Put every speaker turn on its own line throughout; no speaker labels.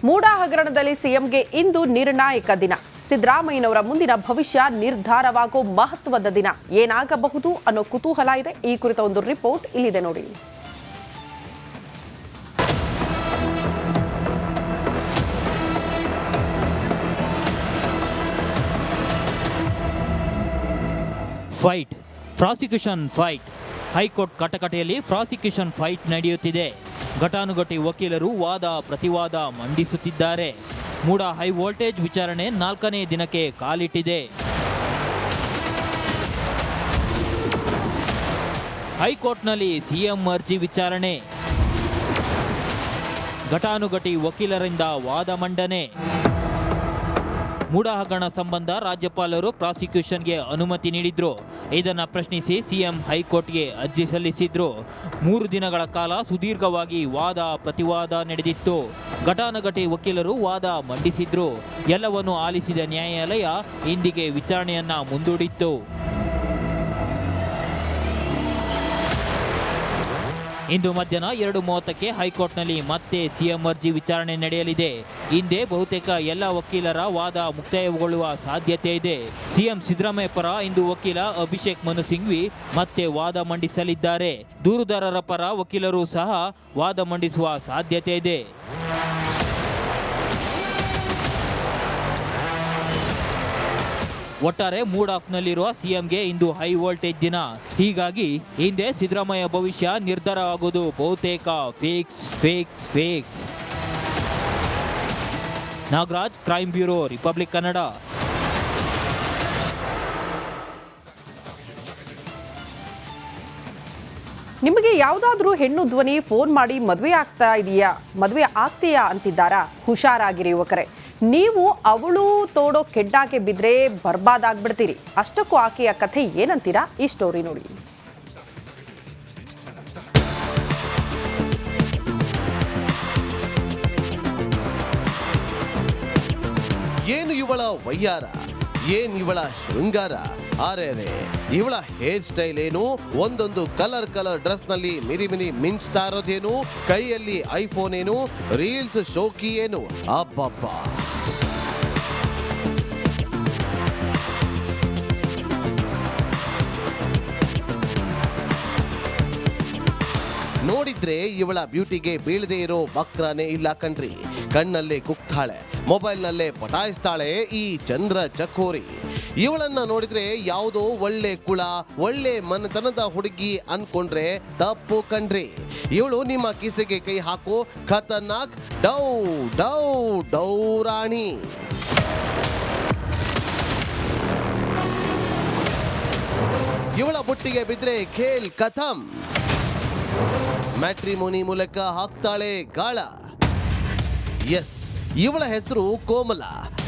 ಮೂಡಾ ಹಗರಣದಲ್ಲಿ ಸಿಎಂಗೆ ಇಂದು ನಿರ್ಣಾಯಕ ದಿನ. ಸಿದ್ದರಾಮಯ್ಯನವರ ಮುಂದಿನ ಭವಿಷ್ಯ ನಿರ್ಧಾರವಾಗೋ ಮಹತ್ವದ ದಿನ. ಏನಾಗಬಹುದು ಅನ್ನೋ ಕುತೂಹಲ ಇದೆ. ಈ ಕುರಿತ ಒಂದು ರಿಪೋರ್ಟ್ ಇಲ್ಲಿದೆ ನೋಡಿ.
Fight, prosecution fight. ಹೈಕೋರ್ಟ್ ಕಟಕಟೆಯಲ್ಲಿ ಪ್ರಾಸಿಕ್ಯೂಷನ್ ಫೈಟ್ ನಡೆಯುತ್ತಿದೆ. ಘಟಾನುಘಟಿ ವಕೀಲರು ವಾದ ಪ್ರತಿವಾದ ಮಂಡಿಸುತ್ತಿದ್ದಾರೆ. ಮೂಡಾ ಹೈ ವೋಲ್ಟೇಜ್ ವಿಚಾರಣೆ 4ನೇ ದಿನಕ್ಕೆ ಕಾಲಿಟ್ಟಿದೆ. ಹೈಕೋರ್ಟ್ನಲ್ಲಿ ಸಿಎಂ ಅರ್ಜಿ ವಿಚಾರಣೆ. ಘಟಾನುಘಟಿ ವಕೀಲರಿಂದ ವಾದ ಮಂಡನೆ. ಮೂಡಾ ಹಗರಣ ಸಂಬಂಧ ರಾಜ್ಯಪಾಲರು ಪ್ರಾಸಿಕ್ಯೂಷನ್ಗೆ ಅನುಮತಿ ನೀಡಿದ್ರು. ಇದನ್ನು ಪ್ರಶ್ನಿಸಿ ಸಿಎಂ ಹೈಕೋರ್ಟ್ಗೆ ಅರ್ಜಿ ಸಲ್ಲಿಸಿದ್ರು. 3 ದಿನಗಳ ಕಾಲ ಸುದೀರ್ಘವಾಗಿ ವಾದ ಪ್ರತಿವಾದ ನಡೆದಿತ್ತು. ಘಟಾನುಘಟಿ ವಕೀಲರು ವಾದ ಮಂಡಿಸಿದ್ರು. ಎಲ್ಲವನ್ನು ಆಲಿಸಿದ ನ್ಯಾಯಾಲಯ ಇಂದಿಗೆ ವಿಚಾರಣೆಯನ್ನ ಮುಂದೂಡಿತ್ತು. ಇಂದು ಮಧ್ಯಾಹ್ನ 2:30ಕ್ಕೆ ಹೈಕೋರ್ಟ್ನಲ್ಲಿ ಮತ್ತೆ ಸಿಎಂ ಅರ್ಜಿ ವಿಚಾರಣೆ ನಡೆಯಲಿದೆ. ಹಿಂದೆ ಬಹುತೇಕ ಎಲ್ಲ ವಕೀಲರ ವಾದ ಮುಕ್ತಾಯಗೊಳ್ಳುವ ಸಾಧ್ಯತೆ ಇದೆ. ಸಿಎಂ ಸಿದ್ದರಾಮಯ್ಯ ಪರ ಇಂದು ವಕೀಲ ಅಭಿಷೇಕ್ ಮನು ಸಿಂಘ್ವಿ ಮತ್ತೆ ವಾದ ಮಂಡಿಸಲಿದ್ದಾರೆ. ದೂರುದಾರರ ಪರ ವಕೀಲರು ಸಹ ವಾದ ಮಂಡಿಸುವ ಸಾಧ್ಯತೆ ಇದೆ. ಒಟ್ಟಾರೆ ಮೂಡ್ ಆಫ್ನಲ್ಲಿರುವ ಸಿಎಂಗೆ ಇಂದು ಹೈ ವೋಲ್ಟೇಜ್ ದಿನ. ಹೀಗಾಗಿ ಹಿಂದೆ ಸಿದ್ದರಾಮಯ್ಯ ಭವಿಷ್ಯ ನಿರ್ಧಾರ ಆಗೋದು ಬಹುತೇಕ fix. Nagaraj, crime bureau, republic Kannada.
ನಿಮಗೆ ಯಾವುದಾದ್ರೂ ಹೆಣ್ಣು ಧ್ವನಿ ಫೋನ್ ಮಾಡಿ ಮದುವೆ ಆಗ್ತೀಯಾ ಅಂತಿದ್ದಾರಾ? ಹುಷಾರಾಗಿರಿ ಯುವಕರೇ. ನೀವು ಅವಳು ತೋಡೋ ಕೆಡ್ಡಾಗೆ ಬಿದ್ರೆ ಬರ್ಬಾದಾಗ್ಬಿಡ್ತೀರಿ. ಅಷ್ಟಕ್ಕೂ ಆಕೆಯ ಕಥೆ ಏನಂತೀರಾ? ಈ ಸ್ಟೋರಿ ನೋಡಿ.
ಏನು ಇವಳ ವಯ್ಯಾರ, ಏನ್ ಇವಳ ಶೃಂಗಾರ. ಅರೆ ಇವಳ ಹೇರ್ ಸ್ಟೈಲ್ ಏನು, ಒಂದೊಂದು ಕಲರ್ ಡ್ರೆಸ್ ನಲ್ಲಿ ಮಿನಿ ಮಿಂಚ್ತಾ ಇರೋದೇನು, ಕೈಯಲ್ಲಿ ಐಫೋನ್ ಏನು, ರೀಲ್ಸ್ ಶೋಕಿ ಏನು. ಅಬ್ಬಬ್ಬ, ನೋಡಿದ್ರೆ ಇವಳ ಬ್ಯೂಟಿಗೆ ಬೀಳದೆ ಇರೋ ಬಕ್ರಾನೇ ಇಲ್ಲ ಕಣ್ರಿ. ಕಣ್ಣಲ್ಲೇ ಕುಕ್ತಾಳೆ, ಮೊಬೈಲ್ನಲ್ಲೇ ಪಟಾಯಿಸ್ತಾಳೆ ಈ ಚಂದ್ರ ಚಕೋರಿ. ಇವಳನ್ನ ನೋಡಿದ್ರೆ ಯಾವುದೋ ಒಳ್ಳೆ ಕುಳ, ಒಳ್ಳೆ ಮನತನದ ಹುಡುಗಿ ಅನ್ಕೊಂಡ್ರೆ ತಪ್ಪು ಕಣ್ರಿ. ಇವಳು ನಿಮ್ಮ ಕಿಸೆಗೆ ಕೈ ಹಾಕೋ ಖತರ್ನಾಕ್ ಡೌ ಡೌ ಡೌ ರಾಣಿ. ಇವಳ ಬುಟ್ಟಿಗೆ ಬಿದ್ರೆ ಖೇಲ್ ಖತಮ್. ಮ್ಯಾಟ್ರಿಮೋನಿ ಮೂಲಕ ಹಾಕ್ತಾಳೆ ಗಾಳ. ಎಸ್, ಇವಳ ಹೆಸರು ಕೋಮಲ.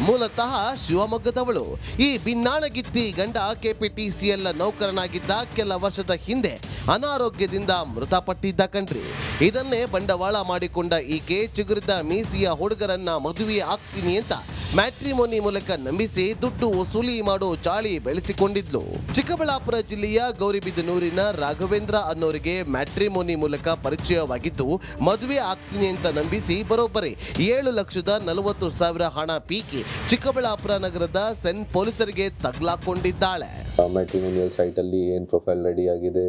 ಮೂಲತಃ ಶಿವಮೊಗ್ಗದವಳು. ಈ ಭಿನ್ನಾಣಗಿತ್ತಿ ಗಂಡ ಕೆಪಿಟಿಸಿಎಲ್ ನೌಕರನಾಗಿದ್ದ ಕೆಲ ವರ್ಷದ ಹಿಂದೆ ಅನಾರೋಗ್ಯದಿಂದ ಮೃತಪಟ್ಟಿದ್ದ ಕಣ್ರಿ. ಇದನ್ನೇ ಬಂಡವಾಳ ಮಾಡಿಕೊಂಡ ಈಕೆ ಚಿಗುರಿದ ಮೀಸಿಯ ಹುಡುಗರನ್ನ ಮದುವೆ ಆಗ್ತೀನಿ ಅಂತ ಮ್ಯಾಟ್ರಿಮೋನಿ ಮೂಲಕ ನಂಬಿಸಿ ದುಡ್ಡು ವಸೂಲಿ ಮಾಡೋ ಚಾಳಿ ಬೆಳೆಸಿಕೊಂಡಿದ್ಲು. ಚಿಕ್ಕಬಳ್ಳಾಪುರ ಜಿಲ್ಲೆಯ ಗೌರಿಬಿದನೂರಿನ ರಾಘವೇಂದ್ರ ಅನ್ನೋರಿಗೆ ಮ್ಯಾಟ್ರಿಮೋನಿ ಮೂಲಕ ಪರಿಚಯವಾಗಿದ್ದು, ಮದುವೆ ಆಗ್ತೀನಿ ಅಂತ ನಂಬಿಸಿ ಬರೋಬ್ಬರಿ 7,40,000 ಹಣ ಪೀಕಿ ಚಿಕ್ಕಬಳ್ಳಾಪುರ ನಗರದ ಸೆನ್ ಪೊಲೀಸರಿಗೆ ತಗ್ಲಾಕೊಂಡಿದ್ದಾಳೆ.
ಮ್ಯಾಟ್ರಿಮೋನಿಯಲ್ ಸೈಟ್ ಅಲ್ಲಿ ಏನ್ ಪ್ರೊಫೈಲ್ ರೆಡಿ ಆಗಿದೆ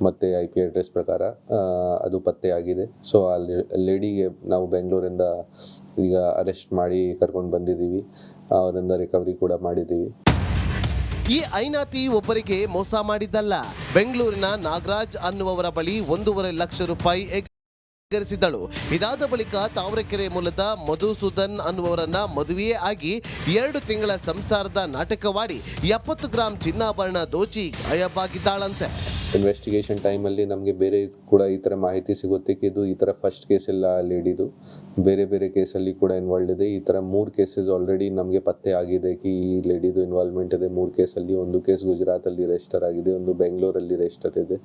ಮತ್ತೆ IP ಅಡ್ರೆಸ್ ಪ್ರಕಾರ ಅದು ಪತ್ತೆ ಆಗಿದೆ. ಸೊ ಆ ಲೇಡಿಗೆ ನಾವು ಬೆಂಗಳೂರಿಂದ ಈಗ ಅರೆಸ್ಟ್ ಮಾಡಿ ಕರ್ಕೊಂಡು ಬಂದಿದ್ದೀವಿ. ಅವರಿಂದ ರಿಕವರಿ ಕೂಡ ಮಾಡಿದ್ದೀವಿ.
ಈ ಐನಾತಿ ಒಬ್ಬರಿಗೆ ಮೋಸ ಮಾಡಿದ್ದಲ್ಲ. ಬೆಂಗಳೂರಿನ ನಾಗರಾಜ್ ಅನ್ನುವವರ ಬಳಿ 1.5 ಲಕ್ಷ ರೂಪಾಯಿ ಎಗರಿಸಿದ್ದಳು. ಇದಾದ ಬಳಿಕ ತಾವರೆಕೆರೆ ಮೂಲದ ಮಧುಸೂದನ್ ಅನ್ನುವರನ್ನ ಮದುವೆಯೇ ಆಗಿ 2 ತಿಂಗಳ ಸಂಸಾರದ ನಾಟಕವಾಡಿ 70 ಗ್ರಾಂ ಚಿನ್ನಾಭರಣ ದೋಚಿ ಗಾಯಬಾಗಿದ್ದಾಳಂತೆ.
ಇನ್ವೆಸ್ಟಿಗೇಷನ್ ಟೈಮಲ್ಲಿ ನಮಗೆ ಬೇರೆ ಕೂಡ ಈ ಥರ ಮಾಹಿತಿ ಸಿಗುತ್ತೆ ಇದು ಈ ಥರ ಫಸ್ಟ್ ಕೇಸ್ ಎಲ್ಲ ಲೇಡಿದು ಬೇರೆ ಕೇಸಲ್ಲಿ ಕೂಡ ಇನ್ವಾಲ್ವ್ ಇದೆ. ಈ ಥರ 3 ಕೇಸಸ್ ಆಲ್ರೆಡಿ ನಮಗೆ ಪತ್ತೆ ಆಗಿದೆ ಕಿ ಈ ಲೇಡಿದು ಇನ್ವಾಲ್ವ್ಮೆಂಟ್ ಇದೆ. 3 ಕೇಸಲ್ಲಿ ಒಂದು ಕೇಸ್ ಗುಜರಾತಲ್ಲಿ ರಿಜಿಸ್ಟರ್ ಆಗಿದೆ, ಒಂದು ಬೆಂಗಳೂರಲ್ಲಿ ರಿಜಿಸ್ಟರ್ ಇದೆ.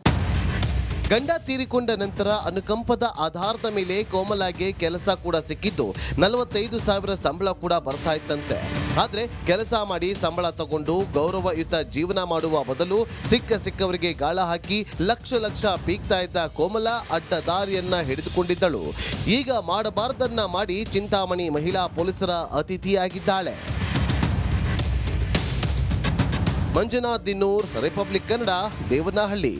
ಗಂಡ ತೀರಿಕೊಂಡ ನಂತರ ಅನುಕಂಪದ ಆಧಾರದ ಮೇಲೆ ಕೋಮಲಾಗೆ ಕೆಲಸ ಕೂಡ ಸಿಕ್ಕಿದ್ದು 45,000 ಸಂಬಳ ಕೂಡ ಬರ್ತಾ ಇತ್ತಂತೆ. ಆದ್ರೆ ಕೆಲಸ ಮಾಡಿ ಸಂಬಳ ತಗೊಂಡು ಗೌರವಯುತ ಜೀವನ ಮಾಡುವ ಬದಲು ಸಿಕ್ಕವರಿಗೆ ಗಾಳ ಹಾಕಿ ಲಕ್ಷ ಪೀಕ್ತಾ ಇದ್ದ ಕೋಮಲ ಅಡ್ಡ ದಾರಿಯನ್ನ ಹಿಡಿದುಕೊಂಡಿದ್ದಳು. ಈಗ ಮಾಡಬಾರ್ದನ್ನ ಮಾಡಿ ಚಿಂತಾಮಣಿ ಮಹಿಳಾ ಪೊಲೀಸರ ಅತಿಥಿಯಾಗಿದ್ದಾಳೆ. ಮಂಜುನಾಥ್ ದಿನ್ನೂರ್, ರಿಪಬ್ಲಿಕ್ ಕನ್ನಡ, ದೇವನಹಳ್ಳಿ.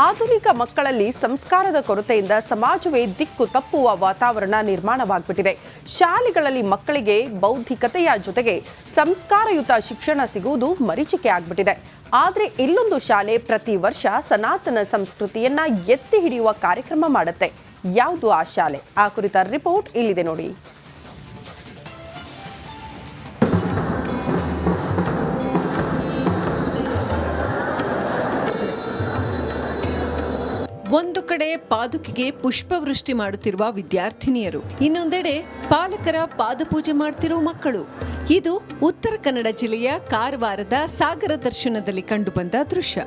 ಆಧುನಿಕ ಮಕ್ಕಳಲ್ಲಿ ಸಂಸ್ಕಾರದ ಕೊರತೆಯಿಂದ ಸಮಾಜವೇ ದಿಕ್ಕು ತಪ್ಪುವ ವಾತಾವರಣ ನಿರ್ಮಾಣವಾಗ್ಬಿಟ್ಟಿದೆ. ಶಾಲೆಗಳಲ್ಲಿ ಮಕ್ಕಳಿಗೆ ಬೌದ್ಧಿಕತೆಯ ಜೊತೆಗೆ ಸಂಸ್ಕಾರಯುತ ಶಿಕ್ಷಣ ಸಿಗುವುದು ಮರೀಚಿಕೆ ಆಗ್ಬಿಟ್ಟಿದೆ. ಆದರೆ ಇಲ್ಲೊಂದು ಶಾಲೆ ಪ್ರತಿ ವರ್ಷ ಸನಾತನ ಸಂಸ್ಕೃತಿಯನ್ನ ಎತ್ತಿ ಹಿಡಿಯುವ ಕಾರ್ಯಕ್ರಮ ಮಾಡುತ್ತೆ. ಯಾವುದು ಆ ಶಾಲೆ? ಆ ಕುರಿತ ರಿಪೋರ್ಟ್ ಇಲ್ಲಿದೆ ನೋಡಿ.
ಒಂದು ಕಡೆ ಪಾದುಕೆಗೆ ಪುಷ್ಪವೃಷ್ಟಿ ಮಾಡುತ್ತಿರುವ ವಿದ್ಯಾರ್ಥಿನಿಯರು, ಇನ್ನೊಂದೆಡೆ ಪಾಲಕರ ಪಾದಪೂಜೆ ಮಾಡ್ತಿರೋ ಮಕ್ಕಳು. ಇದು ಉತ್ತರ ಕನ್ನಡ ಜಿಲ್ಲೆಯ ಕಾರವಾರದ ಸಾಗರ ದರ್ಶನದಲ್ಲಿ ಕಂಡುಬಂದ ದೃಶ್ಯ.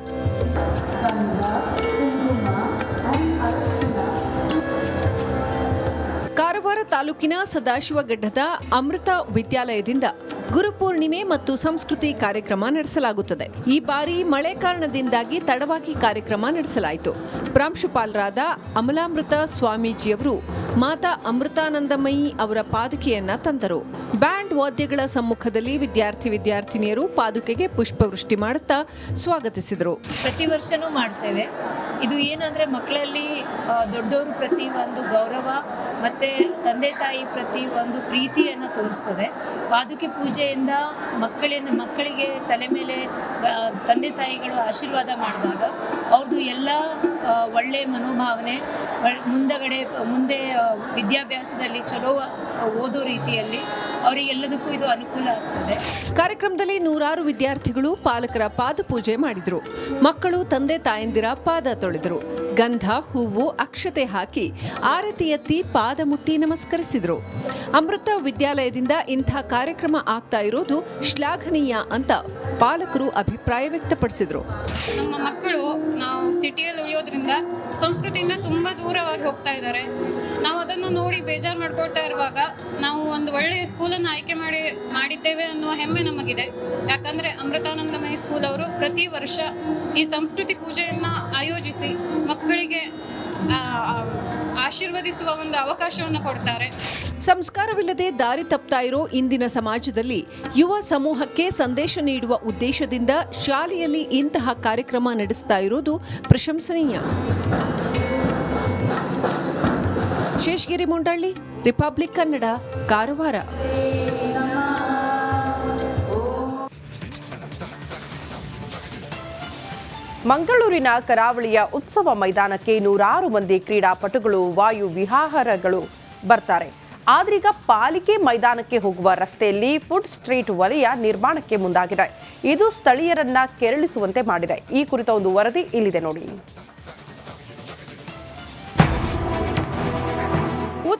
ಕಾರವಾರ ತಾಲೂಕಿನ ಸದಾಶಿವಗಡ್ಡದ ಅಮೃತ ವಿದ್ಯಾಲಯದಿಂದ ಗುರುಪೂರ್ಣಿಮೆ ಮತ್ತು ಸಂಸ್ಕೃತಿ ಕಾರ್ಯಕ್ರಮ ನಡೆಸಲಾಗುತ್ತದೆ. ಈ ಬಾರಿ ಮಳೆ ಕಾರಣದಿಂದಾಗಿ ತಡವಾಗಿ ಕಾರ್ಯಕ್ರಮ ನಡೆಸಲಾಯಿತು. ಪ್ರಾಂಶುಪಾಲರಾದ ಅಮಲಾಮೃತ ಸ್ವಾಮೀಜಿಯವರು ಮಾತಾ ಅಮೃತಾನಂದಮಯಿ ಅವರ ಪಾದುಕೆಯನ್ನ ತಂದರು. ಬ್ಯಾಂಡ್ ವಾದ್ಯಗಳ ಸಮ್ಮುಖದಲ್ಲಿ ವಿದ್ಯಾರ್ಥಿನಿಯರು ಪಾದುಕೆಗೆ ಪುಷ್ಪವೃಷ್ಟಿ ಮಾಡುತ್ತಾ ಸ್ವಾಗತಿಸಿದರು.
ಪ್ರತಿ ವರ್ಷನೂ ಮಾಡ್ತೇವೆ. ಇದು ಏನಂದ್ರೆ ಮಕ್ಕಳಲ್ಲಿ ದೊಡ್ಡವರು ಪ್ರತಿ ಒಂದು ಗೌರವ ಮತ್ತೆ ತಂದೆ ತಾಯಿ ಪ್ರತಿ ಒಂದು ಪ್ರೀತಿಯನ್ನು ತೋರಿಸ್ತದೆ. ಪಾದುಕೆ ಪೂಜೆಯಿಂದ ಮಕ್ಕಳಿಗೆ ತಲೆ ಮೇಲೆ ತಂದೆ ತಾಯಿಗಳು ಆಶೀರ್ವಾದ ಮಾಡಿದಾಗ ಅವ್ರದ್ದು ಎಲ್ಲ ಒಳ್ಳೆ ಮನೋಭಾವನೆ ಮುಂದೆ ವಿದ್ಯಾಭ್ಯಾಸದಲ್ಲಿ ಚಲೋ ಓದೋ ರೀತಿಯಲ್ಲಿ ಅವರಿಗೆಲ್ಲದಕ್ಕೂ ಇದು ಅನುಕೂಲ ಆಗ್ತದೆ.
ಕಾರ್ಯಕ್ರಮದಲ್ಲಿ ನೂರಾರು ವಿದ್ಯಾರ್ಥಿಗಳು ಪಾಲಕರ ಪಾದಪೂಜೆ ಮಾಡಿದ್ರು. ಮಕ್ಕಳು ತಂದೆ ತಾಯಂದಿರ ಪಾದ ತೊಳೆದರು. ಗಂಧ, ಹೂವು, ಅಕ್ಷತೆ ಹಾಕಿ ಆರತಿ ಎತ್ತಿ ಪಾದ ಮುಟ್ಟಿ ನಮಸ್ಕರಿಸಿದ್ರು. ಅಮೃತ ವಿದ್ಯಾಲಯದಿಂದ ಇಂಥ ಕಾರ್ಯಕ್ರಮ ಆಗ್ತಾ ಇರೋದು ಶ್ಲಾಘನೀಯ ಅಂತ ಪಾಲಕರು ಅಭಿಪ್ರಾಯ ವ್ಯಕ್ತಪಡಿಸಿದ್ರು.
ನಮ್ಮ ಮಕ್ಕಳು ನಾವು ಸಿಟಿಯಲ್ಲಿ ಉಳಿಯೋದ್ರಿಂದ ಸಂಸ್ಕೃತಿಯಿಂದ ತುಂಬ ದೂರವಾಗಿ ಹೋಗ್ತಾ ಇದ್ದಾರೆ. ನಾವು ಅದನ್ನು ನೋಡಿ ಬೇಜಾರು ಮಾಡ್ಕೊಳ್ತಾ ಇರುವಾಗ ನಾವು ಒಂದು ಒಳ್ಳೆಯ ಸ್ಕೂಲನ್ನು ಆಯ್ಕೆ ಮಾಡಿದ್ದೇವೆ ಅನ್ನುವ ಹೆಮ್ಮೆ ನಮಗಿದೆ. ಯಾಕಂದರೆ ಅಮೃತಾನಂದಮಯಿ ಸ್ಕೂಲ್ ಅವರು ಪ್ರತಿ ವರ್ಷ ಈ ಸಂಸ್ಕೃತಿ ಪೂಜೆಯನ್ನು ಆಯೋಜಿಸಿ ಮಕ್ಕಳಿಗೆ ಆಶೀರ್ವದಿಸುವ ಒಂದು ಅವಕಾಶವನ್ನು ಕೊಡ್ತಾರೆ.
ಸಂಸ್ಕಾರವಿಲ್ಲದೆ ದಾರಿ ತಪ್ತಾ ಇರೋ ಇಂದಿನ ಸಮಾಜದಲ್ಲಿ ಯುವ ಸಮೂಹಕ್ಕೆ ಸಂದೇಶ ನೀಡುವ ಉದ್ದೇಶದಿಂದ ಶಾಲೆಯಲ್ಲಿ ಇಂತಹ ಕಾರ್ಯಕ್ರಮ ನಡೆಸ್ತಾ ಇರೋದು ಪ್ರಶಂಸನೀಯ. ಶೇಷಗಿರಿ ಮುಂಡಳ್ಳಿ, ರಿಪಬ್ಲಿಕ್ ಕನ್ನಡ, ಕಾರವಾರ.
ಮಂಗಳೂರಿನ ಕರಾವಳಿಯ ಉತ್ಸವ ಮೈದಾನಕ್ಕೆ ನೂರಾರು ಮಂದಿ ಕ್ರೀಡಾಪಟುಗಳು, ವಾಯು ವಿಹಾರಗಳು ಬರ್ತಾರೆ. ಆದ್ರೀಗ ಪಾಲಿಕೆ ಮೈದಾನಕ್ಕೆ ಹೋಗುವ ರಸ್ತೆಯಲ್ಲಿ ಫುಡ್ ಸ್ಟ್ರೀಟ್ ವಲಯ ನಿರ್ಮಾಣಕ್ಕೆ ಮುಂದಾಗಿದೆ. ಇದು ಸ್ಥಳೀಯರನ್ನ ಕೆರಳಿಸುವಂತೆ ಮಾಡಿದೆ. ಈ ಕುರಿತ ಒಂದು ವರದಿ ಇಲ್ಲಿದೆ ನೋಡಿ.